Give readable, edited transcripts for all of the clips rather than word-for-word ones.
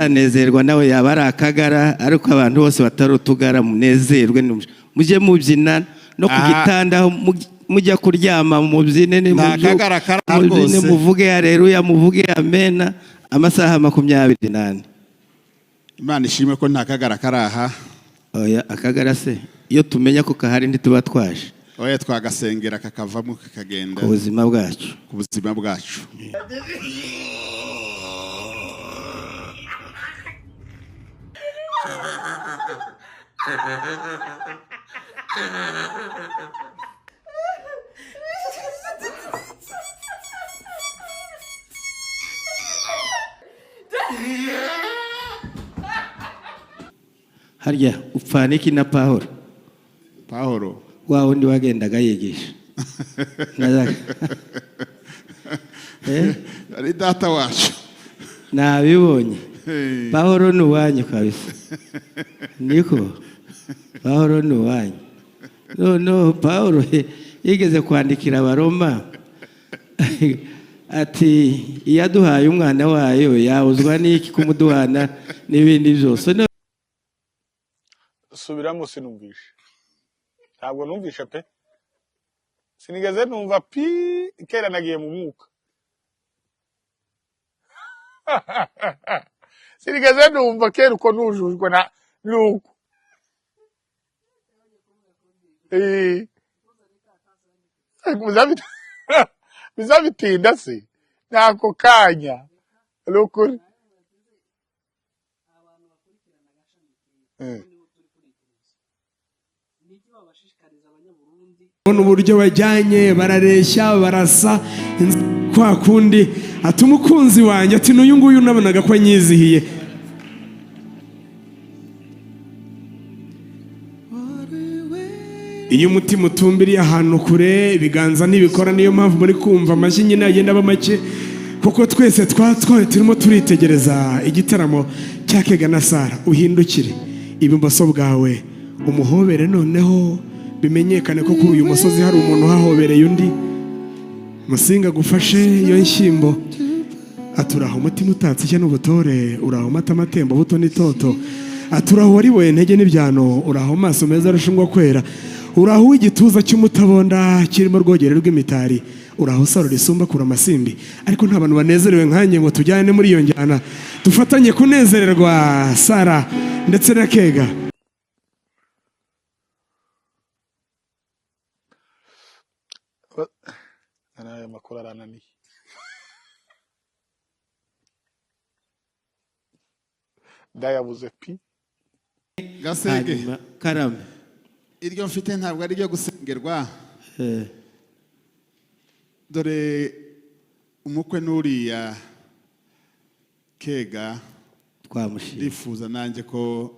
anezerwa nawe yaba ari akagara ariko abantu bose batari utugara munezerwe mujye mubyina no ku gitanda mujya kuryama mubyine mubyine muvuge haleluya muvuge amena amasaha 28. Imana ishimwe ko nta kagara karaha. Oya akagara se iyo tumenya ko kahari ntituba twaje. Oya twagasengera kakavamo kakagenda ku buzima bwacu. Harya upfaniki na Pahoro wa wundi wagendaga yigisha ari data wacu nabibonye. Pahoro nuwanyu kabisa niko Pahoro nuwanyu. No Pahoro yigeze kwandikira Abaroma ati iyaduhaye umwana wayo yauzwa niki kumuduhana n'ibindi byose. Subiramo sinumvishe. Ntabwo numvishe pe. Sinigeze numva pi kera nagiye mu mwuka. Sinigeze numva kera uko nujujwe na nuko. Bizabitinda se. Nako kanya. Lokuri. Uburyo bajyanye barareshya barasa kwa kundi ati umukunzi wanjye ati n'uyu nguyu nabonaga ko anyizihiye. Iyo umutima utumbiriye ahantu kure ibiganza ntibikora, niyo mpamvu muri kumva amashyi nyine agenda aba make kuko twese turimo turitegereza igitaramo cya Kega na Sara. Uhindukire ibumoso bwawe umuhobere noneho bimenyekane ko kuri uyu musozi hari umuntu hahobereye undi. Musinga gufashe iyo nshyimbo aturaho umutima utatse cyo n'ubutore uraho mata matembo buto n'itoto aturaho wari we ntege n'ibyano uraho maso meza arashingwa kwera uraho igituza cy'umutabonda kirimo rwogere rw'imitari uraho saro risumba kura amasimbi. Ariko nta bantu banezerewe nkanye ngo tujyane muri iyo njyana dufatanye kunezererwa Sara ndetse na Kega. Ana makuru arananiye. Ndayabuze pi. Gasenge Karame. Iryo mfite ntabwo ari ryo gusengerwa. Dore umukwe n'uriya Kega twamushimye. Ndifuza nanjye ko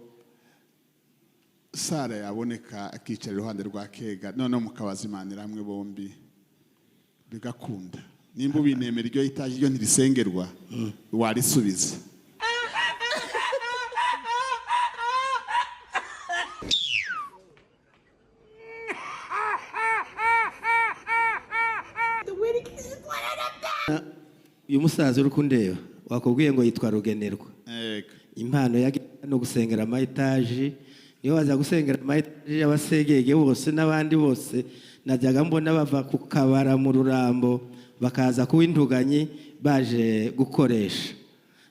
Sara yaboneka akicara iruhande rwa Kega none mukabazimanira hamwe bombi bigakunda. Nimba ubinemera iryo itaje iryo ntirisengerwa warisubiza. Uyu musaza uri kundeba wakubwiye ngo yitwa Rugenerwa. Impano ya no gusengera amayitaji niyo waza gusengera amayitaji y'abasegege bose n'abandi bose najyaga mbona bava ku kabara mu Rurambo bakaza kuwintuganyi baje gukoresha.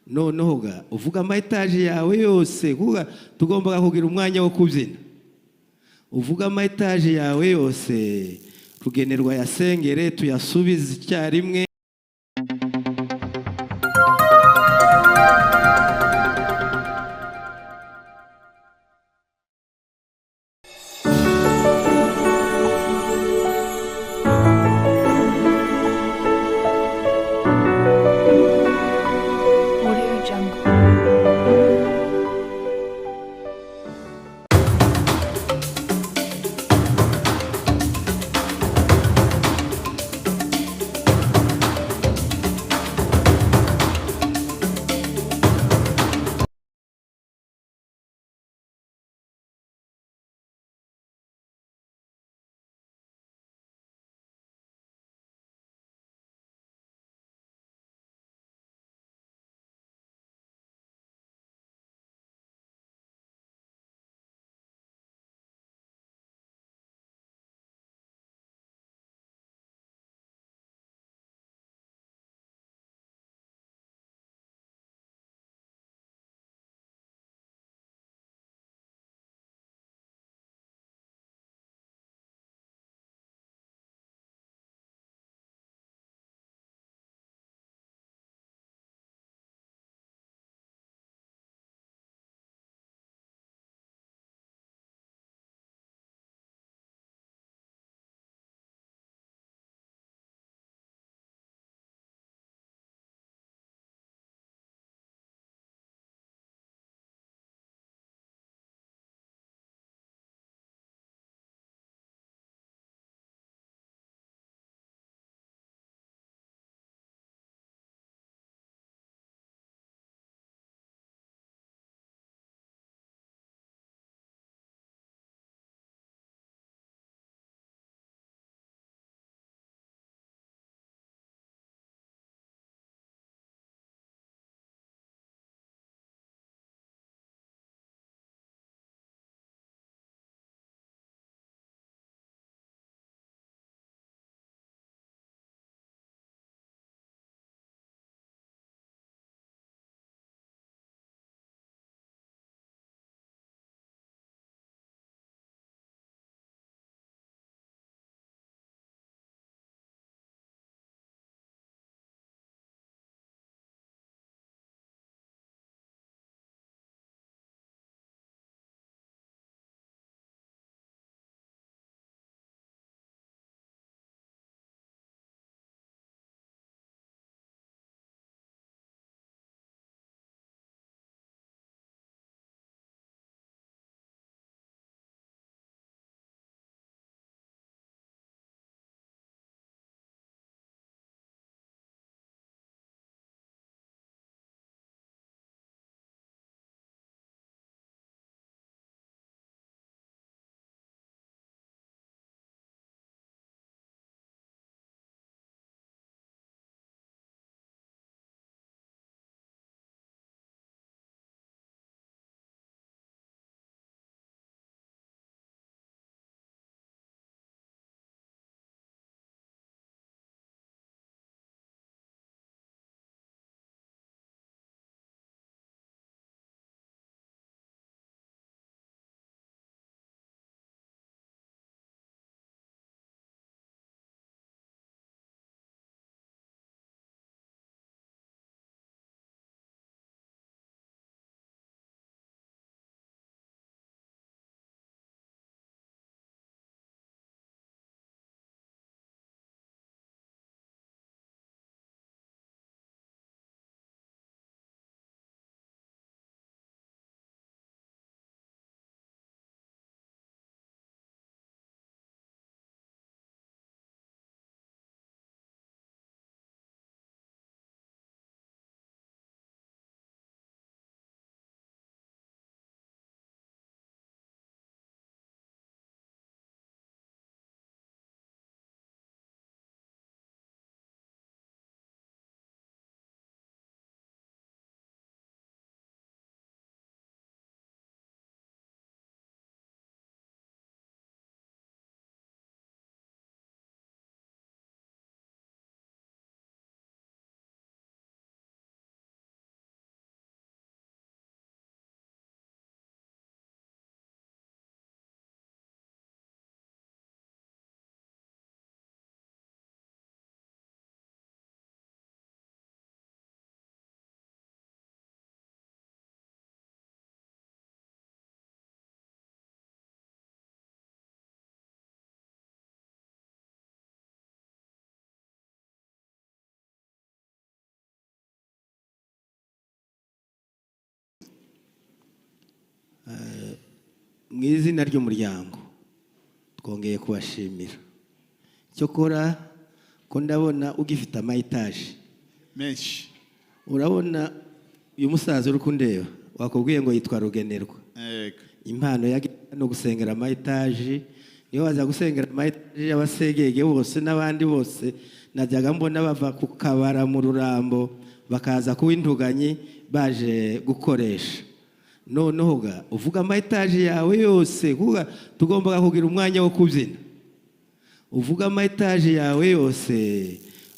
Noneho uvuga amayitaji yawe yose kuga tugomba kugira umwanya wo kubyina. Uvuga amayitaji yawe yose Rugenerwa yasengere tuyasubize icyarimwe. mu izina ry'umuryango twongeye kubashimira cyokora ko ndabona ugifite amayitaje menshi. urabona uyu musaza uri kundeba wakubwiye ngo yitwa Rugenerwa. Impano yagiye no gusengera amayitaje, niyo waza gusengera amayitaje y'abasegege bose n'abandi bose najyaga mbona bava ku kabara mu Rurambo bakaza kuwintuganyi baje gukoresha. Noneho ga uvuga amayitaje yawe yose kuga tugomba kugira umwanya wo kubyina. Uvuga amayitaje yawe yose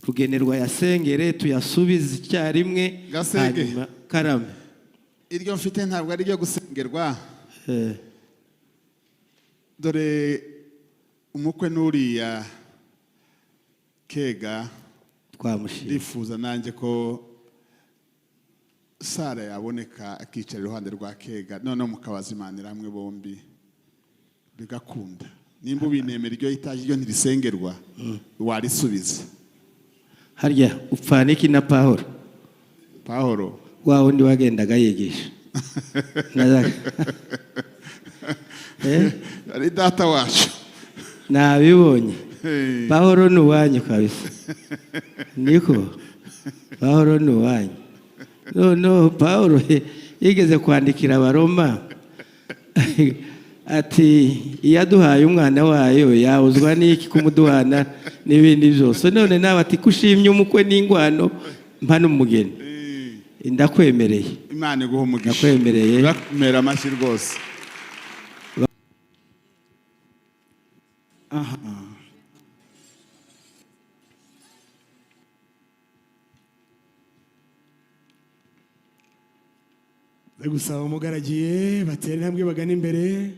Rugenerwa yasengere tuyasubize icyarimwe hanyuma karame. Iryo mfite ntabwo ari ryo gusengerwa. Dore umukwe n'uriya Kega twamushimye. Ndifuza nanjye ko Sara yaboneka akicara iruhande rwa Kega noneho mukabazimanira hamwe bombi bigakunda. Nimba ubinemera iryo itaje iryo ntirisengerwa warisubiza. Harya upfana iki na Pahoro? Pahoro wa wundi wagendaga yigisha. ari data wacu. Nabibonye. Pahoro ni uwanyu kabisa. Niko Pahoro ni uwanyu. No Pahoro yigeze kwandikira Abaroma ati iyaduhaye umwana wayo yawuzwa n'iki kumuduhana n'ibindi byose. None nawe ati kushimye umukwe n'ingwano mpano umugeni. Ndakwemereye. Imana iguha umugisha. Ndakwemereye. Bakumera amashyi rwose. Aha. Gusaba umugaragiye batera intambwe bagana imbere.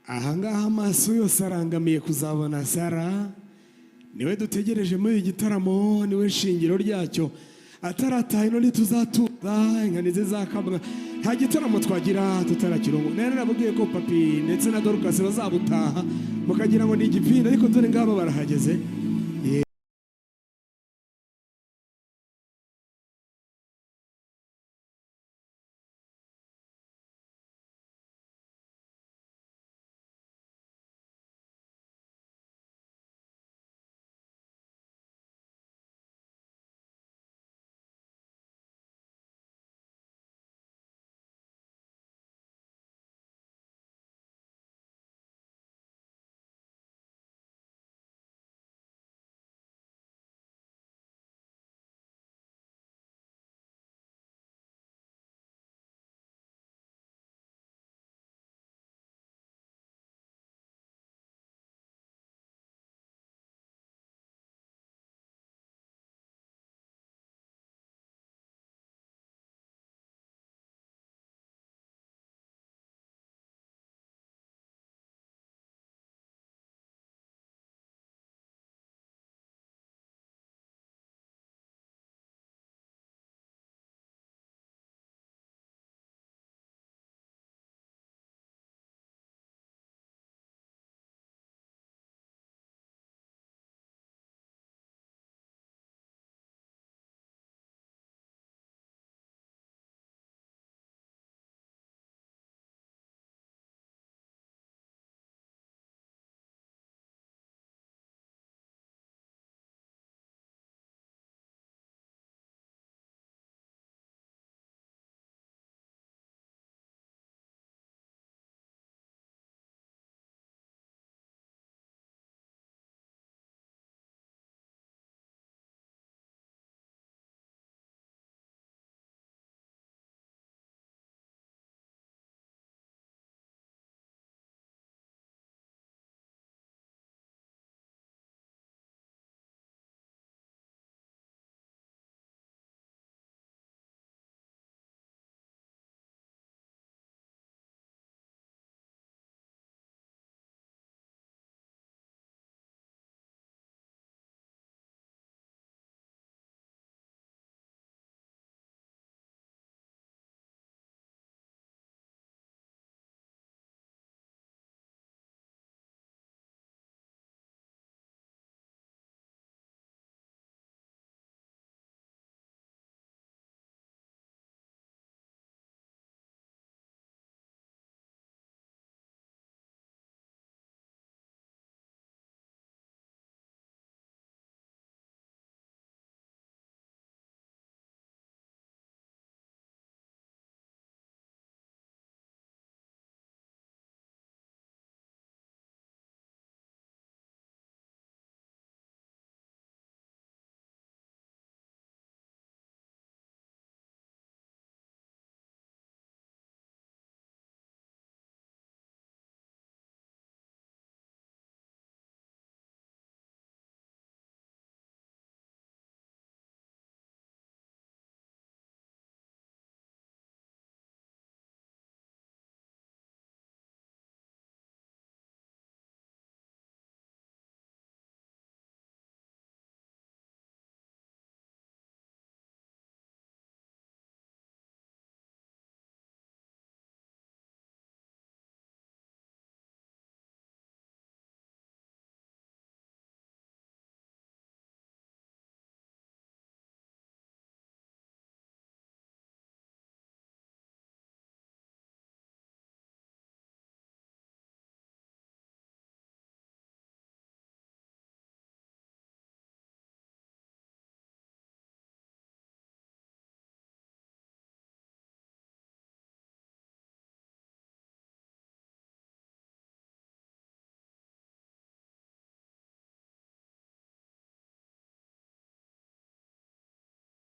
Ahangaha amaso yose arangamiye kuzabona Sara. Niwe dutegereje muri igitaramo, niwe shingiro ryacyo. Atarataha ino ntituzatuza inkani ze zakamwa. Nta gitaramo twagira tutarakirongo. Nari nababwiye ko Papi ndetse na Dorcas bazabutaha mukagira ngo ni igipinda, ariko dore ngaba barahageze.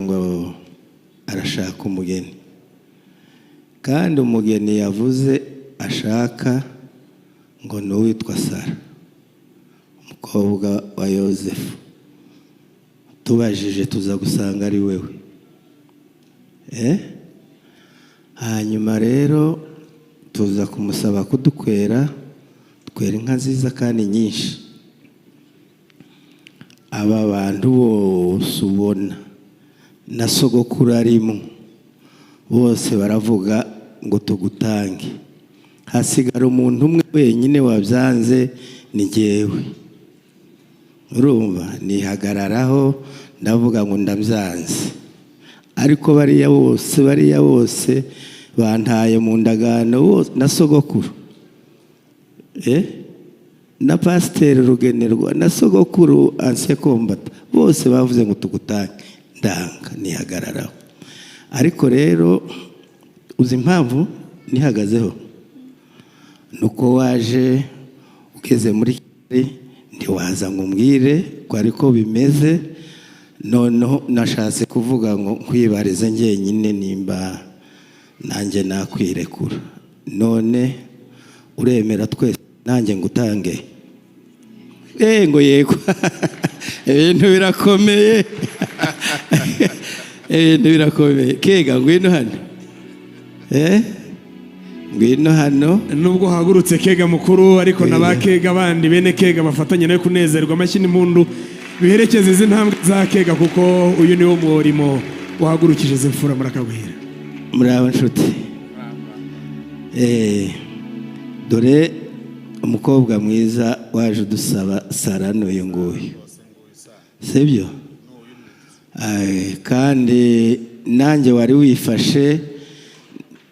ngo arashaka umugeni, kandi umugeni yavuze ashaka ngo ni uwitwa Sara, umukobwa wa Yosefu. Tubajije tuza gusanga ari wewe. Hanyuma rero tuza kumusaba kudukwera, twera inka nziza kandi nyinshi. Aba bantu bose ubona na sogokuru arimo bose baravuga ngo tugutange. Hasigara umuntu umwe wenyine wabyanze, ni jyewe. Urumva, nihagararaho ndavuga ngo ndabyanze, ariko bariya bose bantaye mu ndagano, na sogokuru na pasiteri Rugenerwa na sogokuru Ancien Kombata bose bavuze ngo tugutange. Ndanga nihagararaho. Ariko rero uzi impamvu nihagazeho, nuko waje ugeze muri Kigali, ntiwaza ngo umbwire ko ariko bimeze. Noneho nashatse kuvuga ngo nkwibarize njyenyine nimba nanjye nakwirekura. None uremera twese nanjye ngutange? Ngo yego. Ibintu birakomeye. Ibintu birakomeye. Kega ngwino hano. Ngwino hano. Nubwo hagurutse Kega mukuru, ariko nabakega bandi bene Kega bafatanye no kunezerwa. Amashyi n'impundu biherekeze izi ntambwe za Kega, kuko uyu niwo murimo wahagurukije izi mfura. Murakabwira muraba nshuti. Dore umukobwa mwiza waje dusaba Sara n'uyu nguyu, sibyo? Kandi nanjye wari wifashe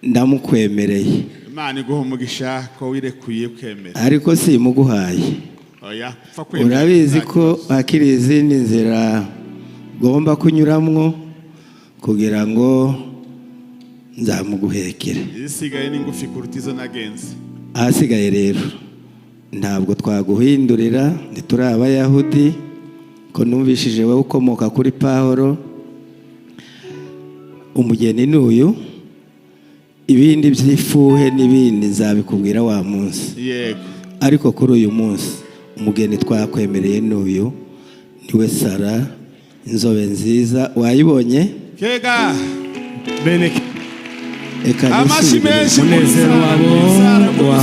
ndamukwemereye. Imana iguha umugisha ko wirekuye kwemera, ariko si muguhaye. Urabizi ko hakiri izindi nzira ugomba kunyuramwo kugira ngo nzamuguhekere. Isigaye ni ngufi kuruta izo nagenze. Ahasigaye rero ntabwo twaguhindurira, ntituri Abayahudi, ko numvishije wowe ukomoka kuri Pawulo. Umugeni n'uyu, ibindi by'ifuhe n'ibindi nzabikubwira wa munsi. Yego. Ariko kuri uyu munsi umugeni twakwemereye n'uyu, niwe Sara, inzobe nziza. Wayibonye? Kega bene amashyi menshi munezero wabo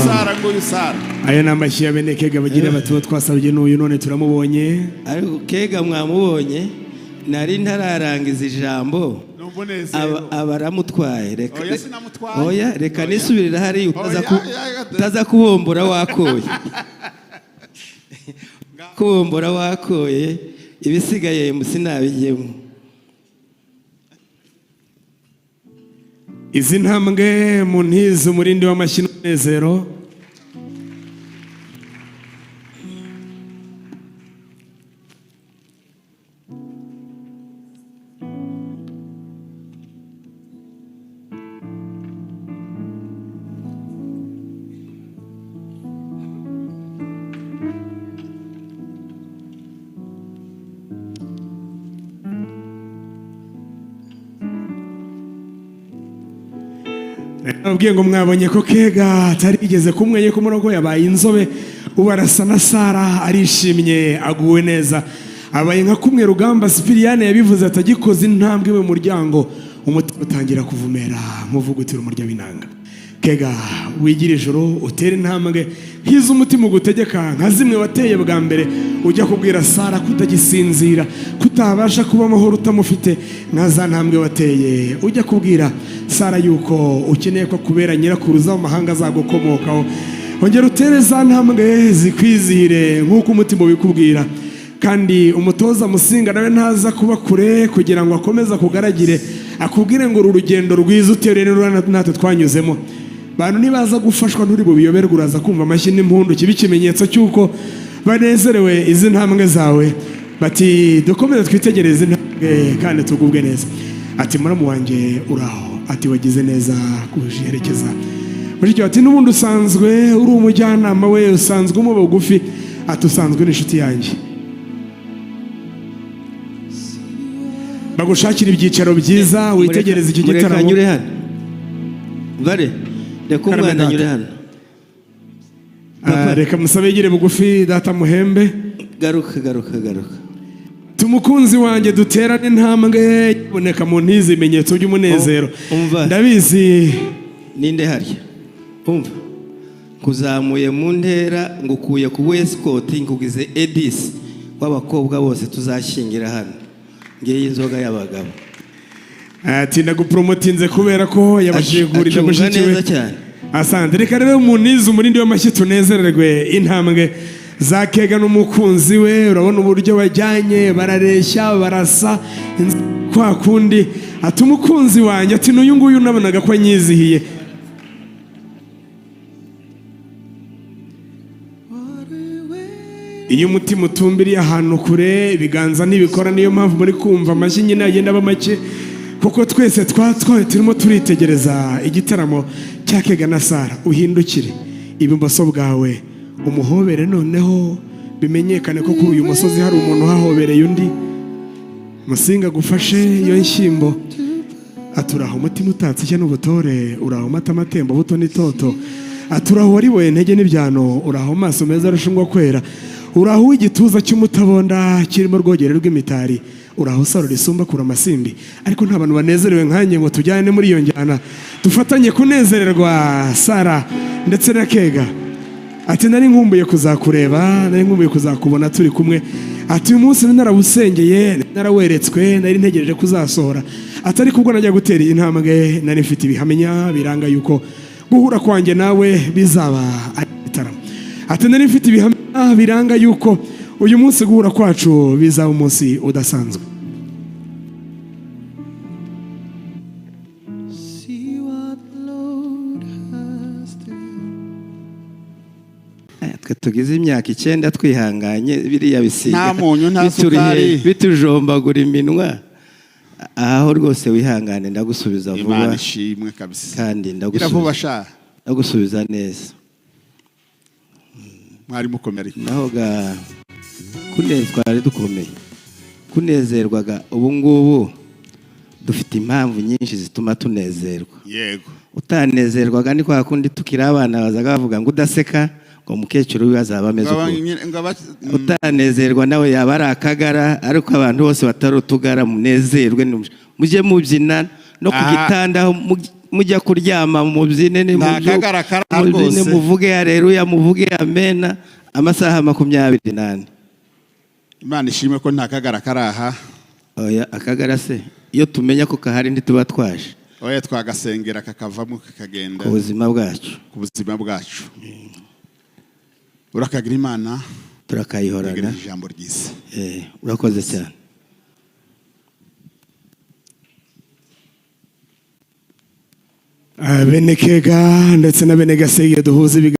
Sara ngo Sara. Aya ni amashyi ya bene Kega bagira batuba twasabye n'uyu, none turamubonye. Ariko Kega mwamubonye, nari ntararangiza ijambo abaramutwaye. Reka nisubirira hari utaza kubombora wakoye. Kubombora wakoye, ibisigaye musinabigemo. Izi ntambwe mu ntizo umurindi w'amashyi n'umunezero. Nabwiye ngo mwabonye ko Kega atarigeze kumwenye ko murongo yabaye inzobe, ubu arasa na Sara, arishimye, aguwe neza, abaye nka kumwe Rugamba Sipiriyane yabivuze atagikoze intambwe mu muryango, umutima utangira kuvumera nk'uvugutira umurya w'inanga. Kega wigira ijoro, utera intambwe nk'izo umutima ugutegeka, nka zimwe wateye bwa mbere ujya kubwira Sara kutagisinzira, kutabasha kuba amahoro utamufite, nka za ntambwe wateye ujya kubwira Sara yuko ukeneye ko kubera nyirakuruza w'amahanga azagukomokaho. Ongera utere za ntambwe zikwizihire nk'uko umutima ubikubwira, kandi umutoza Musinga nawe ntaza kuba kure kugira ngo akomeze akugaragire, akubwire ngo uru rugendo rwiza utere natwe twanyuzemo. Bantu nibaza gufashwa nturi bubiyoberwe, uraza kumva amashyi n'impundu, kiba ikimenyetso cy'uko banezerewe izi ntambwe zawe. Bati dukomeze twitegereze intambwe kandi tugubwe neza. Ati muramu wanjye uraho, ati wagize neza kujerekeza. Buryo ati n'ubundi usanzwe uri umujyanama we, usanzwe umuba bugufi, ati usanzwe n'inshuti yanjye. bagushakira ibyicaro byiza witegereza iki gitaramo. Mureka nyure hano bare reka umwana nyure hano. Reka musabe yigire bugufi data muhembe. Garuka tumukunzi wanjye duterane intambwe iboneka mu ntizi ibimenyetso by'umunezero. Ndabizi ninde harya umva kuzamuye mu ntera ngukuye ku Westcourt ngugize Edis w'abakobwa bose tuzashingira hano ngiye inzoga y'abagabo. Ati ndagupromotinze kubera ko yabashije gurira mushikiwe cyane. Asante reka rero munize umurindi w'amashyi tunezererwe intambwe za Kega n'umukunzi we. Urabona uburyo bajyanye barareshya barasa kwa kundi. Ati umukunzi wanjye ati n'uyu nguyu nabonaga ko anyizihiye. Iyo umutima utumbiriye ahantu kure ibiganza ntibikora, niyo mpamvu muri kumva amashyi nyine agenda aba make, kuko twese turimo turitegereza igitaramo cya Kega na Sara. Uhindukire ibumoso bwawe umuhobere, noneho bimenyekane ko kuri uyu musozi hari umuntu uhahobereye undi. Musinga gufashe iyo nshyimbo aturaho umutima utatse ishya n'ubutore, uraho mata matembo buto n'itoto, aturaho wariboye intege n'ibyano, uraho maso meza arushinwa kwera, uraho igituza cy'umutabonda kirimo rwogere rw'imitari, uraho saro risumba kura amasimbi. Ariko nta bantu banezerewe nkanjye ngo tujyane muri iyo njyana dufatanye kunezererwa Sara ndetse na Kega. Ati nari nkumbuye kuzakureba, nari nkumbuye kuzakubona turi kumwe. Ati uyu munsi narawusengeye, naraweretswe, nari ntegereje kuzasohora. Atari kubwo najya gutera intambwe, nari mfite ibihamya biranga yuko guhura kwanjye nawe bizaba ari igitaramo. Ati nari mfite ibihamya biranga yuko uyu munsi guhura kwacu bizaba umunsi udasanzwe. Tugize imyaka 9 twihanganye biriya bisiga nta munyu nta sukari bitujombagura iminwa. Aho rwose wihangane ndagusubiza vuba. Imana ishimwe kabisa kandi ndagusubiza neza. Mwari mukomere naho ga kunezerwa dukomeye kunezerwaga ubu ngubu dufite impamvu nyinshi zituma tunezerwa. Yego utanezerwaga ni kwa kundi tukira abana bazaga bavuga ngo udaseka ngo mukecuru bazaba ameze uko. Utanezerwa nawe yaba ari akagara, ariko abantu bose batarutugara munezerwe mujye mubyina no kugitanda mujya kuryama mubyine ni mubyine muvuge haleluya muvuge amena amasaha 28. Imana ishimwe ko nta kagara karaha. Oya akagara se iyo tumenya ko kahari ntituba twaje. Oya twagasengera kakavamo kakagenda ku buzima bwacu. Urakagira Imana turakayihorana ijambo ryiza. Urakoze cyane. Bene Kega ndetse na bene Gasege duhuza